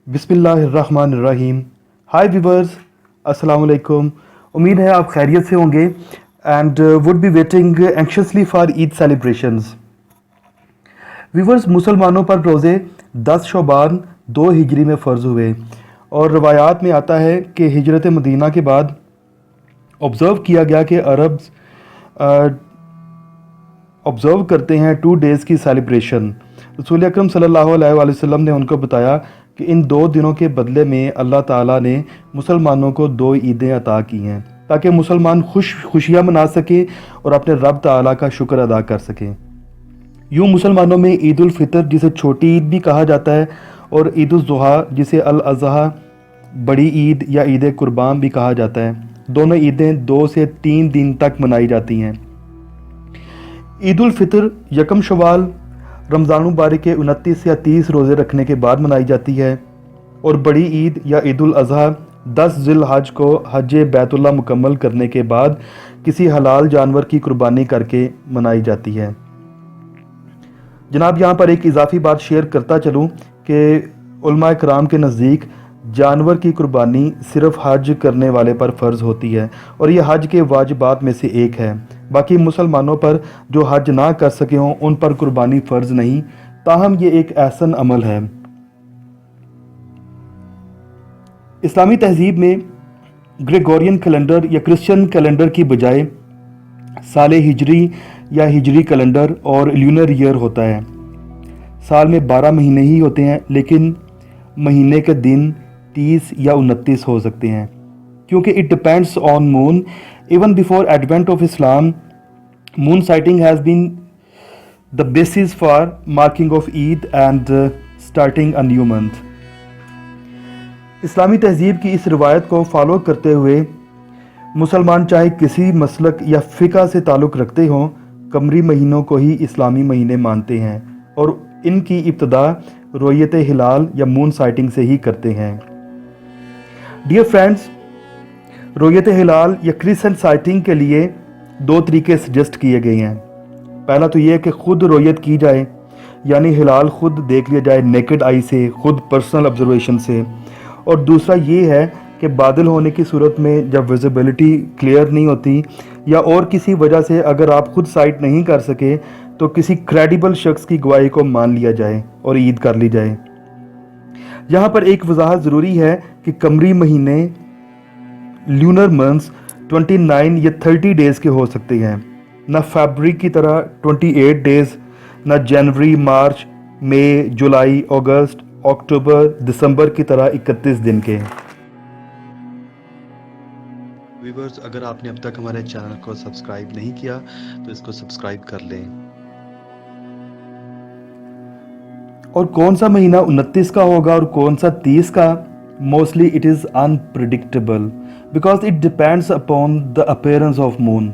बिस्मिल्लाहिर्रहमानिर्रहीम। हाय व्यूवर्स, अस्सलाम वालेकुम। उम्मीद है आप खैरियत से होंगे and would be waiting anxiously for Eid celebrations. Viewers, मुसलमानों पर रोज़े 10 शौबान 2 हिजरी में फ़र्ज़ हुए और रवायात में आता है कि हिजरत मदीना के बाद ऑब्ज़र्व किया गया कि अरब ऑब्ज़र्व करते हैं 2 डेज़ की सेलिब्रेशन। रसूल अकरम सल्लल्लाहु अलैहि वसल्लम ने उनको बताया कि इन 2 दिनों के बदले में अल्लाह ताला ने मुसलमानों को 2 ईदें अता की हैं ताकि मुसलमान खुशियाँ मना सकें और अपने रब ताला का शुक्र अदा कर सकें। यूँ मुसलमानों में ईद उल फितर जिसे छोटी ईद भी कहा जाता है और ईद उल ज़ुहा जिसे अल अज़हा बड़ी ईद या ईद कुर्बान भी कहा जाता है, दोनों ईदें 2 से 3 दिन तक मनाई जाती हैं। ईद उल फितर यकम शवाल रमज़ान मुबारक के 29 या 30 रोज़े रखने के बाद मनाई जाती है और बड़ी ईद या ईद उल अज़हा 10 ज़िल-हज को हज बैतुल्लाह मुकम्मल करने के बाद किसी हलाल जानवर की कुर्बानी करके मनाई जाती है। जनाब, यहाँ पर एक इजाफी बात शेयर करता चलूँ कि उलमा कराम के नज़दीक जानवर की कुर्बानी सिर्फ़ हज करने वाले पर फ़र्ज़ होती है और यह हज के वाजिबात में से एक है। बाकी मुसलमानों पर जो हज ना कर सके हों उन पर कुर्बानी फ़र्ज़ नहीं, ताहम ये एक एहसन अमल है। इस्लामी तहजीब में ग्रेगोरियन कैलेंडर या क्रिश्चियन कैलेंडर की बजाय साल हिजरी या हिजरी कैलेंडर और ल्यूनर ईयर होता है। साल में 12 महीने ही होते हैं, लेकिन महीने के दिन 30 या 29 हो सकते हैं क्योंकि it depends on moon. Even before advent of Islam, moon sighting has been the basis for marking of Eid and starting a new month. इस्लामी तहजीब की इस रिवायत को फॉलो करते हुए मुसलमान चाहे किसी मसलक या फ़िक़ा से ताल्लुक़ रखते हों, कमरी महीनों को ही इस्लामी महीने मानते हैं और इनकी इब्तदा रोयत हिलाल या मून साइटिंग से ही करते हैं। डियर फ्रेंड्स, रोयत हिलाल या क्रिसेंट साइटिंग के लिए 2 तरीके सजेस्ट किए गए हैं। पहला तो ये कि खुद रोयत की जाए, यानी हिलाल खुद देख लिया जाए नेकेड आई से, खुद पर्सनल ऑब्जर्वेशन से। और दूसरा ये है कि बादल होने की सूरत में जब विजिबिलिटी क्लियर नहीं होती या और किसी वजह से अगर आप खुद साइट नहीं कर सके तो किसी क्रेडिबल शख्स की गवाही को मान लिया जाए और ईद कर ली जाए। यहाँ पर एक वजाहत ज़रूरी है कि कमरी महीने ल्यूनर मंथ्स 29 या 30 डेज़ के हो सकते हैं, न फरवरी की तरह 28 डेज़, न जनवरी, मार्च, मई, जुलाई, अगस्त, अक्टूबर, दिसंबर की तरह 31 दिन के। व्यूअर्स, अगर आपने अब तक हमारे चैनल को सब्सक्राइब नहीं किया तो इसको सब्सक्राइब कर लें। और कौन सा महीना 29 का होगा और कौन सा 30 का, mostly it is unpredictable because it depends upon the appearance of moon.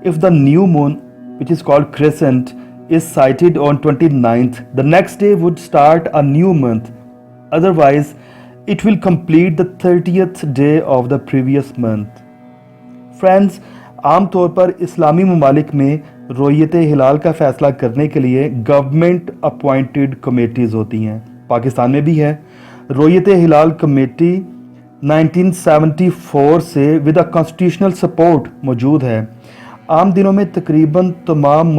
If the new moon, which is called crescent, is sighted on 29th, the next day would start a new month. Otherwise, it will complete the 30th day of the previous month. Friends, आम तौर पर इस्लामी ममालिक में रोयत हिलाल का फ़ैसला करने के लिए गवर्नमेंट अपॉइंटेड कमेटीज़ होती हैं। पाकिस्तान में भी है। रोयत हिलाल कमेटी 1974 से विद अ कॉन्स्टिट्यूशनल सपोर्ट मौजूद है। आम दिनों में तकरीबन तमाम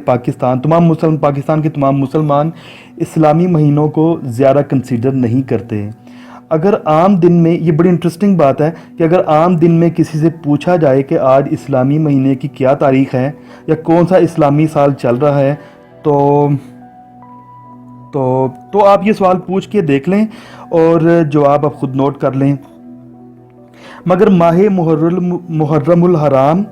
पाकिस्तान के तमाम मुसलमान इस्लामी महीनों को ज़्यादा कंसीडर नहीं करते। अगर आम दिन में, ये बड़ी इंटरेस्टिंग बात है कि अगर आम दिन में किसी से पूछा जाए कि आज इस्लामी महीने की क्या तारीख़ है या कौन सा इस्लामी साल चल रहा है तो आप ये सवाल पूछ के देख लें और जवाब आप ख़ुद नोट कर लें। मगर माह मुहर्रमुल हराम,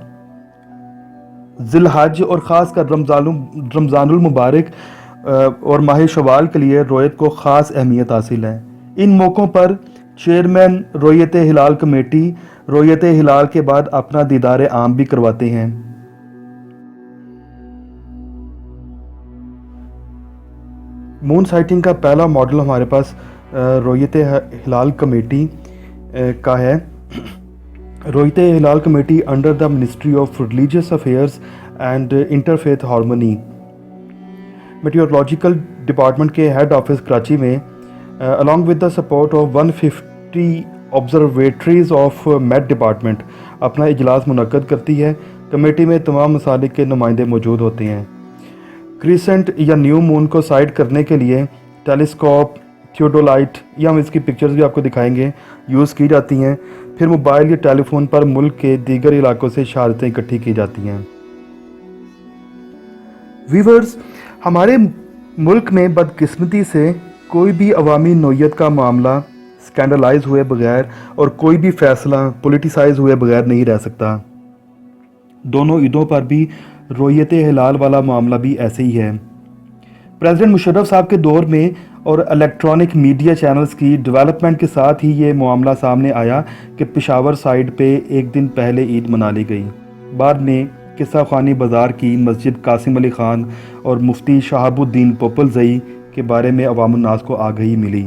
ज़िल-हज और ख़ास कर रमज़ानुल मुबारक और माह शवाल के लिए रोयत को ख़ास अहमियत हासिल है। इन मौक़ों पर चेयरमैन रोयत हिलाल कमेटी रोयत हिलाल के बाद अपना दीदार आम भी करवाते हैं। मून साइटिंग का पहला मॉडल हमारे पास रोयत हिलाल कमेटी का है। Ruet Hilal committee under the ministry of religious affairs and interfaith harmony meteorological department के हेड ऑफिस कराची में along with the support of 150 observatories of met department अपना इजलास मुनक्कद करती है। कमेटी में तमाम मसालिक के नुमाइंदे मौजूद होते हैं। क्रिसेंट या न्यू मून को साइट करने के लिए टेलीस्कोप, थियोडोलाइट, या हम इसकी पिक्चर्स भी आपको दिखाएंगे, यूज़ की जाती हैं। फिर मोबाइल या टेलीफोन पर मुल्क के दीगर इलाकों से शहादतें इकट्ठी की जाती हैं। व्यूअर्स, हमारे मुल्क में बदकिस्मती से कोई भी अवामी नोयत का मामला स्कैंडलाइज हुए बगैर और कोई भी फैसला पोलिटिसाइज हुए बगैर नहीं रह सकता। दोनों ईदों पर भी रोयत हिलाल वाला मामला भी ऐसे ही है। प्रेसिडेंट मुशर्रफ साहब के दौर में और इलेक्ट्रॉनिक मीडिया चैनल्स की डेवलपमेंट के साथ ही ये मामला सामने आया कि पेशावर साइड पे एक दिन पहले ईद मना ली गई। बाद में किस्सा खानी बाज़ार की मस्जिद कासिम अली ख़ान और मुफ्ती शहाबुद्दीन पोपलजई के बारे में अवाम उन्नास को आगाही मिली।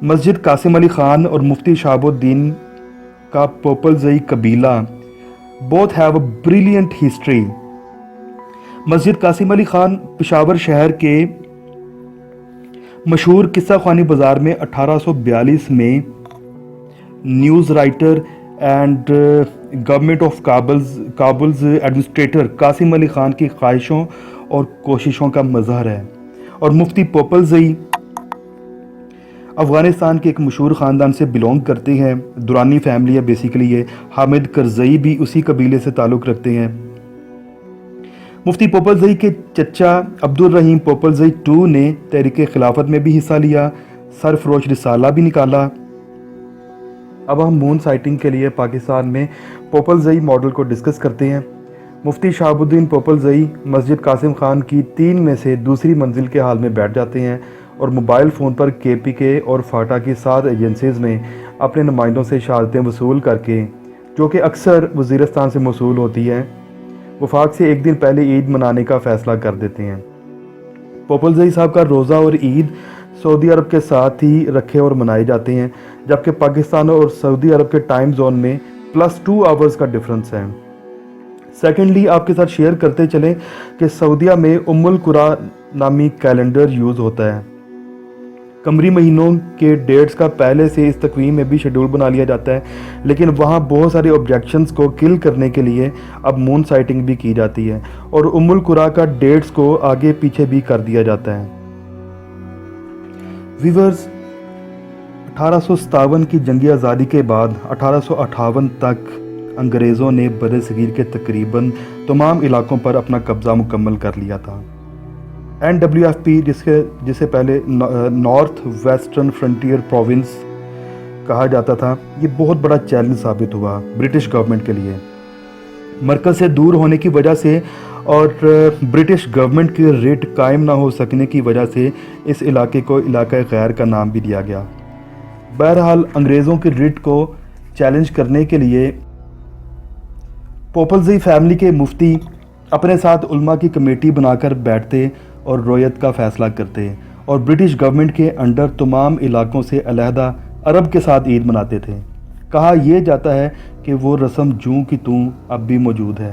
मस्जिद कासिम अली ख़ान और मुफ्ती शहाबुद्दीन का पोपलजई कबीला both have a brilliant history. मस्जिद कासिम अली ख़ान पेशावर शहर के मशहूर किस्सा खानी बाज़ार में 1842 में news writer and government of Kabul's administrator Qasim Ali Khan की ख्वाहिशों और कोशिशों का मज़हर है। और मुफ्ती पोपलजई अफ़गानिस्तान के एक मशहूर ख़ानदान से बिलोंग करते हैं। दुरानी फैमिली है बेसिकली ये। हामिद करज़ई भी उसी कबीले से ताल्लुक़ रखते हैं। मुफ्ती पोपलजई के चचा अब्दुल रहीम पोपलजई II ने तहरीक खिलाफत में भी हिस्सा लिया, सरफरोश रिसाला भी निकाला। अब हम मून साइटिंग के लिए पाकिस्तान में पोपलजई मॉडल को डिस्कस करते हैं। मुफ्ती शहाबुद्दीन पोपलजई मस्जिद कासिम ख़ान की 3 में से दूसरी मंजिल के हाल में बैठ जाते हैं और मोबाइल फ़ोन पर KPK और फाटा की 7 एजेंसीज़ में अपने नुमाइंदों से शहादतें वसूल करके, जो कि अक्सर वज़ीरिस्तान से मौसूल होती है, वफाक से एक दिन पहले ईद मनाने का फ़ैसला कर देते हैं। पोपलजई साहब का रोज़ा और ईद सऊदी अरब के साथ ही रखे और मनाए जाते हैं, जबकि पाकिस्तान और सऊदी अरब के टाइम जोन में +2 आवर्स का डिफरेंस है। सेकेंडली, आपके साथ शेयर करते चलें कि सऊदीया में उम्मुल कुरा नामी कैलेंडर यूज़ होता है। कमरी महीनों के डेट्स का पहले से इस तकवीम में भी शेड्यूल बना लिया जाता है, लेकिन वहाँ बहुत सारे ऑब्जेक्शंस को किल करने के लिए अब मून साइटिंग भी की जाती है और उम्मुल कुरा का डेट्स को आगे पीछे भी कर दिया जाता है। व्यूअर्स, 1857 की जंगी आज़ादी के बाद 1858 तक अंग्रेज़ों ने बरसगीर के तकरीबन तमाम इलाकों पर अपना कब्ज़ा मुकम्मल कर लिया था। NWFP, जिसे पहले नॉर्थ वेस्टर्न फ्रंटियर प्रोविंस कहा जाता था, ये बहुत बड़ा चैलेंज साबित हुआ ब्रिटिश गवर्नमेंट के लिए। मरकज़ से दूर होने की वजह से और ब्रिटिश गवर्नमेंट की रेट कायम ना हो सकने की वजह से इस इलाके को इलाका गैर का नाम भी दिया गया। बहरहाल, अंग्रेज़ों की रेट को चैलेंज करने के लिए पोपलजई फैमिली के मुफ्ती अपने साथ उल्मा की कमेटी बनाकर बैठते और रोयत का फ़ैसला करते और ब्रिटिश गवर्नमेंट के अंडर तमाम इलाकों से अलहदा अरब के साथ ईद मनाते थे। कहा यह जाता है कि वो रस्म जूं की तूं अब भी मौजूद है।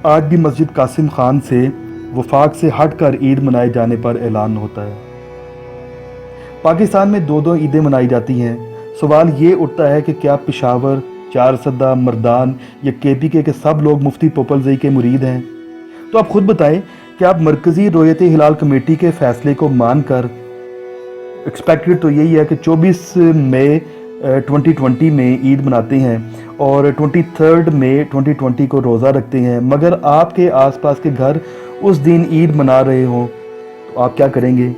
आज भी मस्जिद कासिम ख़ान से वफाक से हटकर ईद मनाए जाने पर ऐलान होता है। पाकिस्तान में 2 ईदें मनाई जाती हैं। सवाल ये उठता है कि क्या पेशावर, चारसदा, मर्दान या KPK के सब लोग मुफ्ती पोपलजई के मुरीद हैं? तो आप खुद बताएं कि आप मरकज़ी रोयत हिलाल कमेटी के फ़ैसले को मानकर, एक्सपेक्टेड तो यही है कि 24 मई 2020 में ईद मनाते हैं और 23 मई 2020 को रोज़ा रखते हैं, मगर आपके आसपास के घर उस दिन ईद मना रहे हो, तो आप क्या करेंगे?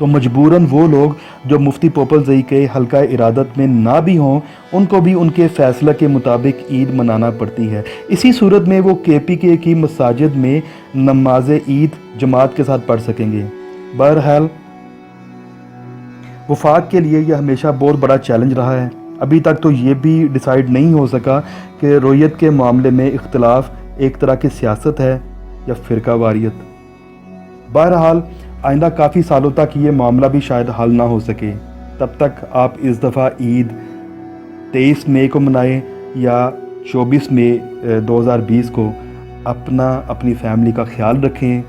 तो मजबूरन वो लोग जो मुफ्ती पोपलजई के हल्का इरादत में ना भी हों, उनको भी उनके फ़ैसला के मुताबिक ईद मनाना पड़ती है। इसी सूरत में वो KPK की मसाजिद में नमाज ईद जमात के साथ पढ़ सकेंगे। बहरहाल, वफाक के लिए यह हमेशा बहुत बड़ा चैलेंज रहा है। अभी तक तो ये भी डिसाइड नहीं हो सका कि रोयत के मामले में इख्तलाफ एक तरह की सियासत है या फ़िरका वारियत। बहरहाल, आइंदा काफ़ी सालों तक ये मामला भी शायद हल ना हो सके। तब तक आप इस दफ़ा ईद 23 मई को मनाएं या 24 मई 2020 को। अपनी फैमिली का ख्याल रखें,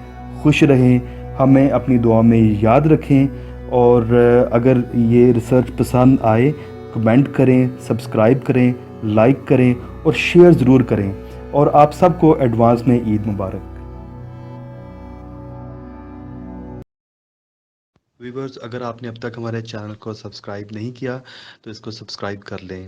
खुश रहें, ہمیں اپنی دعا میں یاد رکھیں، اور اگر یہ ریسرچ پسند آئے کمنٹ کریں، سبسکرائب کریں، لائک کریں اور شیئر ضرور کریں، اور آپ سب کو ایڈوانس میں عید مبارک۔ ویورز اگر آپ نے اب تک ہمارے چینل کو سبسکرائب نہیں کیا تو اس کو سبسکرائب کر لیں۔